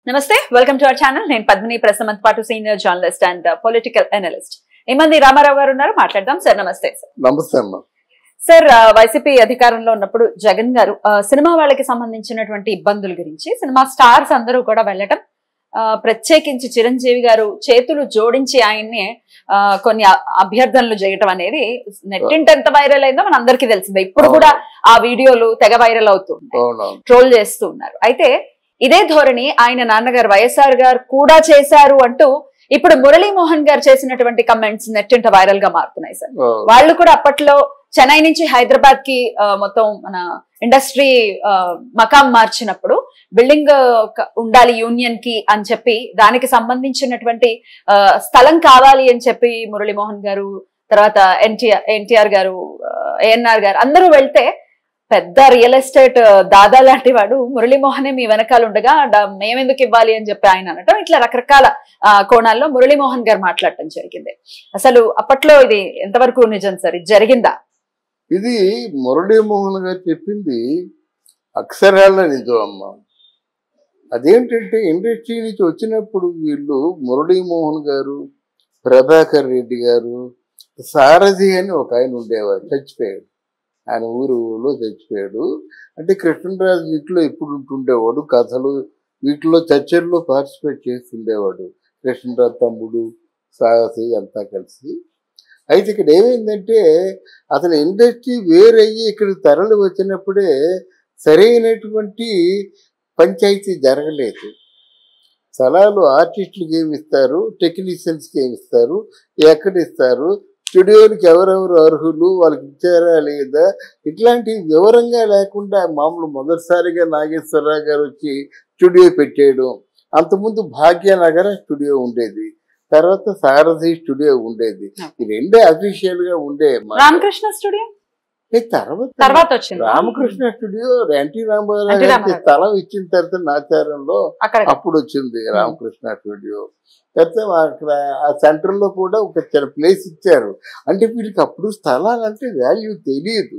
నమస్తే welcome to our channel నేను పద్మిని ప్రసమంత్ పాటు senior journalist and political analyst ఏమంది రామారావు గారు ఉన్నారు మాట్లాడదాం సార్ నమస్తే సార్ నమస్తే అమ్మా సార్ వైసీపీ అధికారంలో ఉన్నప్పుడు జగన్ గారు సినిమా వాళ్ళకి సంబంధించినటువంటి ఇబ్బందుల గురించి సినిమా స్టార్స్ అందరూ కూడా వెళ్ళటం ప్రత్యేకించి చిరంజీవి గారు చేతులు జోడించి ఆయన్ని కొన్ని అభ్యర్థనలు చేయటం అనేది నెట్టింట ఎంత వైరల్ అయిందో మన అందరికీ తెలిసిందే ఇప్పుడు కూడా ఆ వీడియోలు తెగ వైరల్ అవుతున్నాయి ట్రోల్ చేస్తూ ఉన్నారు అయితే ఇదే ధోరణి ఆయన నాన్నగారు వైఎస్ఆర్ గారు కూడా చేశారు అంటూ ఇప్పుడు మురళీమోహన్ గారు చేసినటువంటి కమెంట్స్ నెట్టింట వైరల్ గా మారుతున్నాయి సార్ వాళ్ళు కూడా అప్పట్లో చెన్నై నుంచి హైదరాబాద్ కి మొత్తం మన ఇండస్ట్రీ మకాం మార్చినప్పుడు బిల్డింగ్ ఉండాలి యూనియన్ కి అని చెప్పి దానికి సంబంధించినటువంటి స్థలం కావాలి అని చెప్పి మురళీమోహన్ గారు తర్వాత ఎన్టీఆర్ గారు ఏఎన్ఆర్ గారు అందరూ వెళ్తే పెద్ద రియల్ ఎస్టేట్ దాదా లాంటి వాడు మురళీమోహనే మీ వెనకాల ఉండగా మేమెందుకు ఇవ్వాలి అని చెప్పి ఆయన అనటం ఇట్లా రకరకాల కోణాల్లో మురళీమోహన్ గారు మాట్లాడటం జరిగింది అసలు అప్పట్లో ఇది ఎంతవరకు నిజం సార్ ఇది జరిగిందా ఇది మురళీమోహన్ గారు చెప్పింది అక్షరాల నిజం అమ్మ అదేంటంటే ఇండస్ట్రీ నుంచి వచ్చినప్పుడు వీళ్ళు మురళీమోహన్ గారు ప్రభాకర్ రెడ్డి గారు సారథి అని ఒక ఆయన ఉండేవారు చచ్చిపోయాడు ఆయన ఊరిలో చచ్చిపోయాడు అంటే కృష్ణరాజు ఇంట్లో ఎప్పుడు ఉంటుండేవాడు కథలు వీటిలో చర్చల్లో పార్టిసిపేట్ చేస్తుండేవాడు కృష్ణరాజు తమ్ముడు సారథి అంతా కలిసి అయితే ఇక్కడ ఏమైందంటే అతను ఇండస్ట్రీ వేరయ్యి ఇక్కడ తరలి వచ్చినప్పుడే సరైనటువంటి పంచాయతీ జరగలేదు స్థలాలు ఆర్టిస్టులకు ఏమి ఇస్తారు టెక్నీషియన్స్కి ఏమి ఇస్తారు ఎక్కడ ఇస్తారు స్టూడియోలకి ఎవరెవరు అర్హులు వాళ్ళకి ఇచ్చారా లేదా ఇట్లాంటి వివరంగా లేకుండా మామూలు మొదటిసారిగా నాగేశ్వరరావు గారు వచ్చి స్టూడియో పెట్టేయడం అంతకుముందు భాగ్యనగర స్టూడియో ఉండేది తర్వాత సారథి స్టూడియో ఉండేది ఈ రెండే అఫీషియల్ గా ఉండే రామకృష్ణ స్టూడియో తర్వాత రామకృష్ణ స్టూడియో ఎన్టీ రామారావు గారికి స్థలం ఇచ్చిన తర్వాత నాచారంలో అప్పుడు వచ్చింది రామకృష్ణ స్టూడియో తర్వాత అక్కడ ఆ సెంటర్ లో కూడా ఒక చిన్న ప్లేస్ ఇచ్చారు అంటే వీళ్ళకి అప్పుడు స్థలాలు అంటే వాల్యూ తెలియదు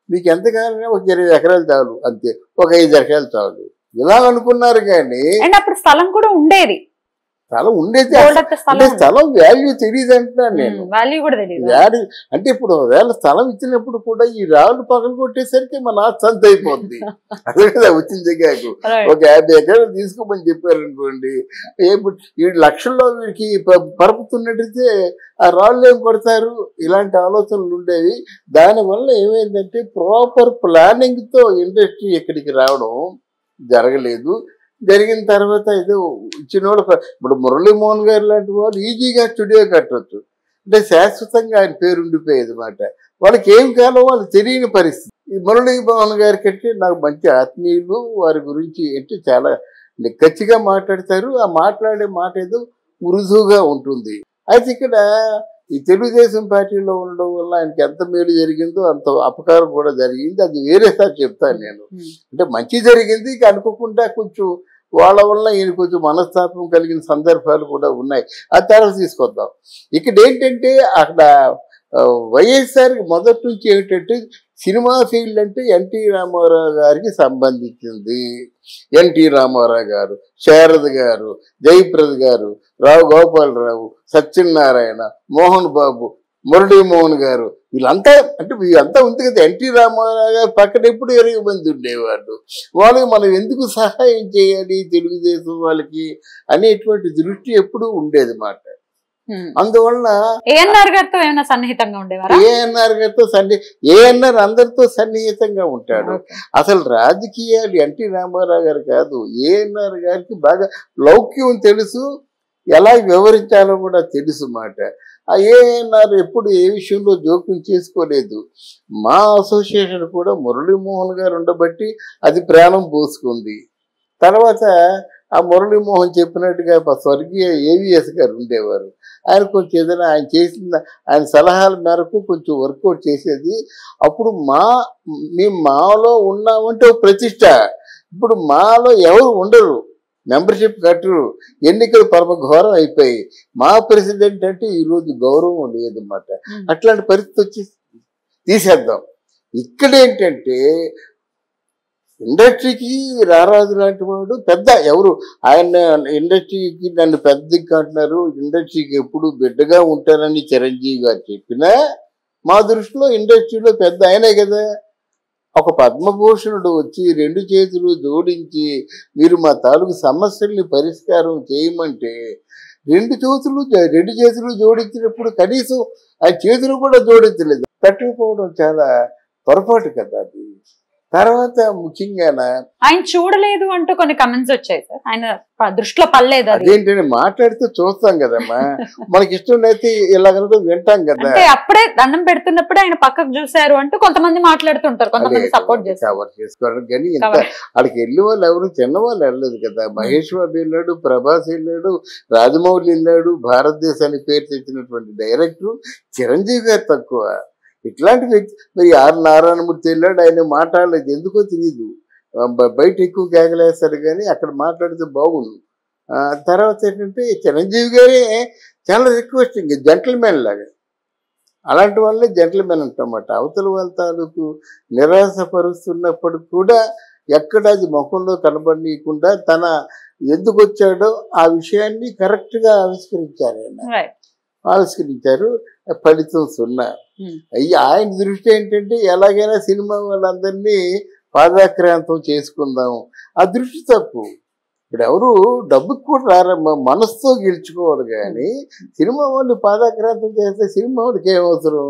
మీకు ఎంత కావాలన్నా ఒక 20 ఎకరాలు చాలు అంతే ఒక 5 ఎకరాలు చాలు ఇలా అనుకున్నారు కానీ అప్పుడు స్థలం కూడా ఉండేది స్థలం ఉండేది స్థలం వాల్యూ తెలియదు అంటున్నాను నేను వాల్యూ అంటే ఇప్పుడు వేళ స్థలం ఇచ్చినప్పుడు కూడా ఈ రాళ్ళు పగలు కొట్టేసరికి మన సంత అయిపోద్ది అదే కదా వచ్చిన జగ్గాకు ఒక 50 ఎకరాలు తీసుకోమని చెప్పారు అనుకోండి ఈ లక్షల్లో వీడికి పరుపుతున్నట్టయితే ఆ రాళ్ళు ఏం కొడతారు ఇలాంటి ఆలోచనలు ఉండేవి దానివల్ల ఏమైందంటే ప్రాపర్ ప్లానింగ్ తో ఇండస్ట్రీ ఇక్కడికి రావడం జరగలేదు జరిగిన తర్వాత ఏదో ఇచ్చిన వాళ్ళు ఇప్పుడు మురళీమోహన్ గారు లాంటి వాళ్ళు ఈజీగా స్టూడియో కట్టవచ్చు అంటే శాశ్వతంగా ఆయన పేరు ఉండిపోయేది మాట వాళ్ళకి ఏం కావాలో వాళ్ళు తెలియని పరిస్థితి ఈ మురళీమోహన్ గారి కంటే నాకు మంచి ఆత్మీయులు వారి గురించి అంటే చాలా నిక్కచ్చిగా మాట్లాడతారు ఆ మాట్లాడే మాట ఏదో మృదువుగా ఉంటుంది అయితే ఇక్కడ ఈ తెలుగుదేశం పార్టీలో ఉండడం వల్ల ఆయనకి ఎంత మేలు జరిగిందో అంత అపకారం కూడా జరిగింది అది వేరేసారి చెప్తాను నేను అంటే మంచి జరిగింది ఇక అనుకోకుండా కొంచెం వాళ్ళ వల్ల ఈయన కొంచెం మనస్తాపం కలిగిన సందర్భాలు కూడా ఉన్నాయి ఆ తర్వాత తీసుకొద్దాం ఇక్కడ ఏంటంటే అక్కడ వైఎస్ఆర్కి మొదటి నుంచి ఏమిటంటే సినిమా ఫీల్డ్ అంటే ఎన్టీ రామారావు గారికి సంబంధించింది ఎన్టీ రామారావు గారు శారద గారు జయప్రద గారు రావు గోపాలరావు సత్యనారాయణ మోహన్ బాబు మురళీమోహన్ గారు వీళ్ళంతా అంటే వీళ్ళంతా ఉంది కదా ఎన్టీ రామారావు గారు పక్కన ఎప్పుడు 20 మంది ఉండేవాళ్ళు వాళ్ళకి మనం ఎందుకు సహాయం చేయాలి తెలుగుదేశం వాళ్ళకి అనేటువంటి దృష్టి ఎప్పుడు ఉండేది మాట అందువల్ల ఏఎన్ఆర్ గారితో ఏమైనా సన్నిహితంగా ఉండేవారు ఏఎన్ఆర్ గారితో ఏఎన్ఆర్ అందరితో సన్నిహితంగా ఉంటాడు అసలు రాజకీయాలు ఎన్టీ రామారావు గారు కాదు ఏఎన్ఆర్ గారికి బాగా లౌక్యం తెలుసు ఎలా వివరించాలో కూడా తెలుసు మాట ఆ ఏఎన్ఆర్ ఎప్పుడు ఏ విషయంలో జోక్యం చేసుకోలేదు మా అసోసియేషన్ కూడా మురళీమోహన్ గారు ఉండబట్టి అది ప్రాణం పోసుకుంది తర్వాత ఆ మురళీమోహన్ చెప్పినట్టుగా స్వర్గీయ ఏవిఎస్ గారు ఉండేవారు ఆయన కొంచెం ఏదైనా ఆయన చేసిన ఆయన సలహాల మేరకు కొంచెం వర్కౌట్ చేసేది అప్పుడు మేము మాలో ఉన్నామంటే ప్రతిష్ట ఇప్పుడు మాలో ఎవరు ఉండరు మెంబర్షిప్ కట్టరు ఎన్నికలు పరమ ఘోరం అయిపోయి మా ప్రెసిడెంట్ అంటే ఈరోజు గౌరవం లేదన్నమాట అట్లాంటి పరిస్థితి వచ్చి తీసేద్దాం ఇక్కడ ఏంటంటే ఇండస్ట్రీకి రారాజు లాంటి వాడు పెద్ద ఎవరు ఆయన ఇండస్ట్రీకి నన్ను పెద్ద అంటున్నారు, ఇండస్ట్రీకి ఎప్పుడు బిడ్డగా ఉంటారని చిరంజీవి గారు చెప్పినా మా దృష్టిలో ఇండస్ట్రీలో పెద్ద ఆయనే కదా. ఒక పద్మభూషణుడు వచ్చి 2 చేతులు జోడించి మీరు మా తాలూకు సమస్యల్ని పరిష్కారం చేయమంటే 2 చేతులు జోడించినప్పుడు కనీసం ఆ చేతులు కూడా జోడించలేదు. పెట్టకపోవడం చాలా పొరపాటు కదా అది. తర్వాత ముఖ్యంగా ఆయన చూడలేదు అంటూ కొన్ని కమెంట్స్ వచ్చాయి సార్, ఆయన దృష్టిలో పడలేదు. అదేంటంటే మాట్లాడితే చూస్తాం కదమ్మా, మనకి ఇష్టం అయితే ఇలాగ వింటాం కదా. అప్పుడే దండం పెడుతున్నప్పుడే ఆయన పక్కకు చూశారు అంటూ కొంతమంది మాట్లాడుతుంటారు, కొంతమంది సపోర్ట్ కవర్ చేసుకోవడం. కానీ ఇంత వాళ్ళకి వెళ్ళే వాళ్ళు ఎవరు చిన్నవాళ్ళు వెళ్ళలేదు కదా. మహేష్ బాబు వెళ్ళాడు, ప్రభాస్ వెళ్ళాడు, రాజమౌళి వెళ్ళాడు, భారతదేశానికి పేరు తెచ్చినటువంటి డైరెక్టర్ చిరంజీవి గారు తక్కువ. ఇట్లాంటి వ్యక్తి మరి నారాయణమూర్తి వెళ్ళాడు, ఆయన మాట్లాడలేదు, ఎందుకో తెలియదు. బయట ఎక్కువ కేకలేస్తారు కానీ అక్కడ మాట్లాడితే బాగుండు. తర్వాత ఏంటంటే చిరంజీవి గారే చాలా రిక్వెస్టింగ్, జెంటిల్మెన్ లాగా. అలాంటి వాళ్ళే జెంటిల్మెన్ అంటమాట. అవతల వాళ్ళ తాలూకు నిరాశపరుస్తున్నప్పుడు కూడా ఎక్కడ అది ముఖంలో కనబడనీయకుండా తన ఎందుకు వచ్చాడో ఆ విషయాన్ని కరెక్ట్గా ఆవిష్కరించారు. ఫలితం 0. ఆయన దృష్టి ఏంటంటే ఎలాగైనా సినిమా వాళ్ళందరినీ పాదాక్రాంతం చేసుకుందాం, ఆ దృష్టి తప్పు. ఇప్పుడు ఎవరు డబ్బుకి కూడా రారమ్మా, మనసుతో గెలుచుకోవాలి. కానీ సినిమా వాళ్ళు పాదాక్రాంతం చేస్తే సినిమా వాళ్ళకి ఏమవసరం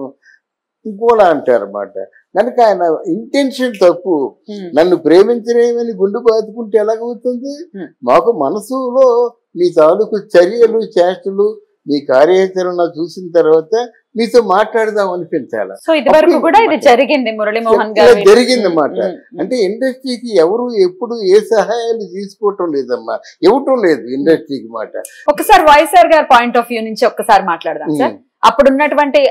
ఇంకోలా అంటారన్నమాట. కనుక ఆయన ఇంటెన్షన్ తప్పు. నన్ను ప్రేమించలేమని గుండు బాదుకుంటే ఎలాగవుతుంది? మాకు మనసులో మీ తాలూకు చర్యలు చేష్టలు మీ కార్యాచరణ చూసిన తర్వాత మీతో మాట్లాడదాం అనిపించాలి. జరిగిందన్నమాట. అంటే ఇండస్ట్రీకి ఎవరు ఎప్పుడు ఏ సహాయాలు తీసుకోవటం లేదమ్మా, ఇవ్వటం లేదు ఇండస్ట్రీకి మాట. ఒకసారి వైఎస్ఆర్ గారి పాయింట్ ఆఫ్ వ్యూ నుంచి ఒక్కసారి మాట్లాడదాం సార్. అప్పుడున్నటువంటి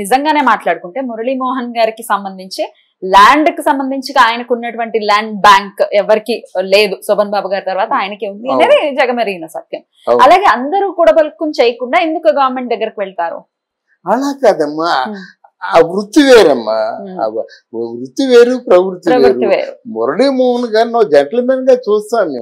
నిజంగానే మాట్లాడుకుంటే మురళీమోహన్ గారికి సంబంధించి ల్యాండ్ కి సంబంధించి ఆయనకు ఉన్నటువంటి ల్యాండ్ బ్యాంక్ ఎవరికి లేదు, శోభన్ బాబు గారి తర్వాత ఆయనకి ఉంది అనేది జగమెరిగిన సత్యం. అలాగే అందరూ కూడా బల్కుని చేయకుండా ఎందుకు గవర్నమెంట్ దగ్గరకు వెళ్తారు? అలా కాదమ్మా, ఆ వృత్తి వేరమ్మా. వృత్తి వేరు, ప్రవృత్తి వేరు. మురళీమోహన్ గారిని జెంటిల్మెన్ గా చూస్తాను,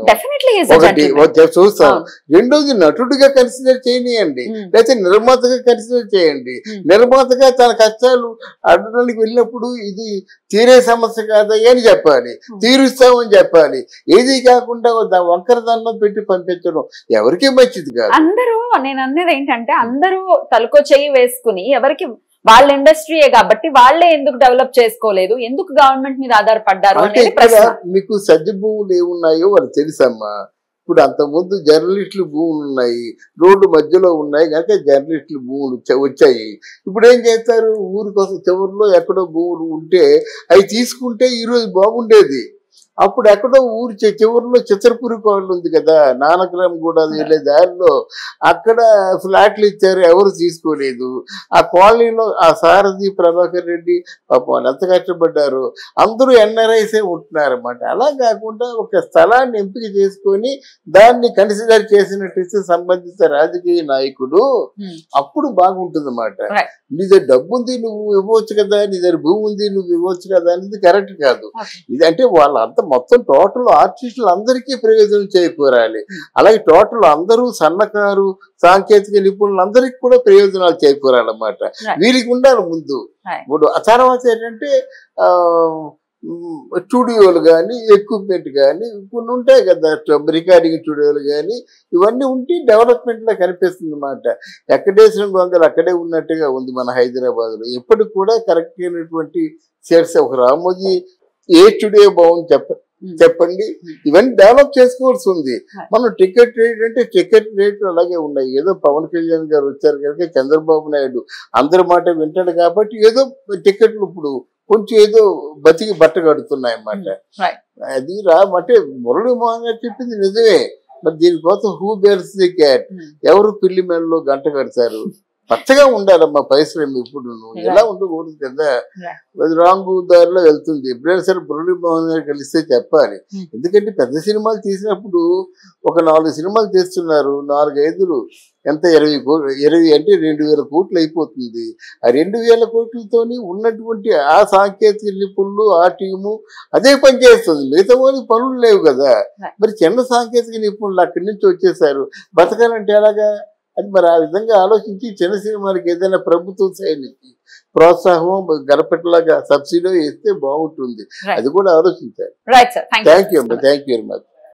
ఒకటి చూస్తాం. రెండోది నటుడిగా కన్సిడర్ చేయనియండి, లేకపోతే నిర్మాతగా కన్సిడర్ చేయండి. నిర్మాతగా తన కష్టాలు అడ్డానికి వెళ్ళినప్పుడు ఇది తీరే సమస్య కాదా అని చెప్పాలి, తీరుస్తామని చెప్పాలి. ఏది కాకుండా వంకరదన్నం పెట్టి పంపించడం ఎవరికి మంచిది కాదు. అందరూ నేను అన్నది ఏంటంటే అందరూ తలకో చెయ్యి వేసుకుని ఎవరికి వాళ్ళ ఇండస్ట్రీయే కాబట్టి వాళ్ళే ఎందుకు డెవలప్ చేసుకోలేదు, ఎందుకు గవర్నమెంట్ మీద ఆధారపడ్డారు అనేది ప్రశ్న. మీకు సజ్జ భూములు ఏమున్నాయో వాళ్ళు తెలుసమ్మా. ఇప్పుడు అంతకుముందు జర్నలిస్టులు భూములు ఉన్నాయి, రోడ్డు మధ్యలో ఉన్నాయి కనుక జర్నలిస్టులు భూములు వచ్చాయి. ఇప్పుడు ఏం చేస్తారు, ఊరి కోసం చివరిలో ఎక్కడో భూములు ఉంటే అవి తీసుకుంటే ఈరోజు బాగుండేది. అప్పుడు ఎక్కడో ఊరి చివరిలో చిత్రపురి కాలనీ ఉంది కదా, నానక్రమ్ కూడా వెళ్ళే దారిలో అక్కడ ఫ్లాట్లు ఇచ్చారు, ఎవరు తీసుకోలేదు. ఆ కాలనీలో ఆ సారథి ప్రభాకర్ రెడ్డి పాపం ఎంత కష్టపడ్డారు. అందరూ ఎన్ఆర్ఐసే ఉంటున్నారు అన్నమాట. అలా కాకుండా ఒక స్థలాన్ని ఎంపిక చేసుకొని దాన్ని కన్సిడర్ చేసినట్టు సంబంధిత రాజకీయ నాయకుడు అప్పుడు బాగుంటుంది అన్నమాట. నీ దగ్గర డబ్బు ఉంది నువ్వు ఇవ్వచ్చు కదా, నీ దగ్గర భూమి ఉంది నువ్వు ఇవ్వచ్చు కదా అనేది కరెక్ట్ కాదు. ఇదంటే వాళ్ళంతా మొత్తం టోటల్ ఆర్టిస్టులు అందరికీ ప్రయోజనం చేకూరాలి. అలాగే టోటల్ అందరూ సన్నకారు సాంకేతిక నిపుణులందరికీ కూడా ప్రయోజనాలు చేకూరాలన్నమాట. వీరికి ఉండాలి ముందు. ఇప్పుడు ఆ తర్వాత ఏంటంటే స్టూడియోలు కానీ ఎక్విప్మెంట్ కానీ కొన్ని ఉంటాయి కదా, రికార్డింగ్ స్టూడియోలు కానీ ఇవన్నీ ఉంటే డెవలప్మెంట్ లా కనిపిస్తుంది అన్నమాట. ఎక్కడేసిన గొంగలు అక్కడే ఉన్నట్టుగా ఉంది మన హైదరాబాద్ లో. ఎప్పటికి కూడా కరెక్ట్ అయినటువంటి షేర్స్ ఒక రామోజీ ఏ స్టూడియో బాగుంది చెప్పండి, ఇవన్నీ డెవలప్ చేసుకోవాల్సి ఉంది. మనం టికెట్ రేట్ అంటే టికెట్ రేట్లు అలాగే ఉన్నాయి. ఏదో పవన్ కళ్యాణ్ గారు వచ్చారు కనుక చంద్రబాబు నాయుడు అందరి మాట వింటాడు కాబట్టి ఏదో టికెట్లు ఇప్పుడు కొంచెం ఏదో బతికి బట్ట కడుతున్నాయి అన్నమాట. అది అంటే మురళీమోహన్ గారు చెప్పింది నిజమే. మరి దీనికోసం హూ బేర్స్ ది క్యాట్, ఎవరు పిల్లి మెడలో గంట కడతారు పచ్చగా ఉండాలమ్మా పరిశ్రమ. ఇప్పుడు నువ్వు ఎలా ఉండకూడదు కదా, అది రాంగ్ దారిలో వెళ్తుంది. ఎప్పుడైనా సరే మురళీమోహన్ గారు కలిస్తే చెప్పాలి. ఎందుకంటే పెద్ద సినిమాలు తీసినప్పుడు ఒక 4 సినిమాలు తీస్తున్నారు, 4-5 ఎంత 20 అంటే 2000 కోట్లు అయిపోతుంది. ఆ 2000 కోట్లతోని ఉన్నటువంటి ఆ సాంకేతిక నిపుణులు ఆ టీము అదే పని చేస్తుంది, మిగతా వాళ్ళకి పనులు లేవు కదా. మరి చిన్న సాంకేతిక నిపుణులు అక్కడి నుంచి వచ్చేసారు, బతకాలంటే ఎలాగా? అది మరి ఆ విధంగా ఆలోచించి చిన్న సినిమాలకి ఏదైనా ప్రభుత్వం సైడ్ నుంచి ప్రోత్సాహం గడపట్లాగా సబ్సిడీ ఇస్తే బాగుంటుంది. అది కూడా ఆలోచించారు. రైట్ సార్, థ్యాంక్ యూ అమ్మా, థ్యాంక్ యూ వెరీ మచ్.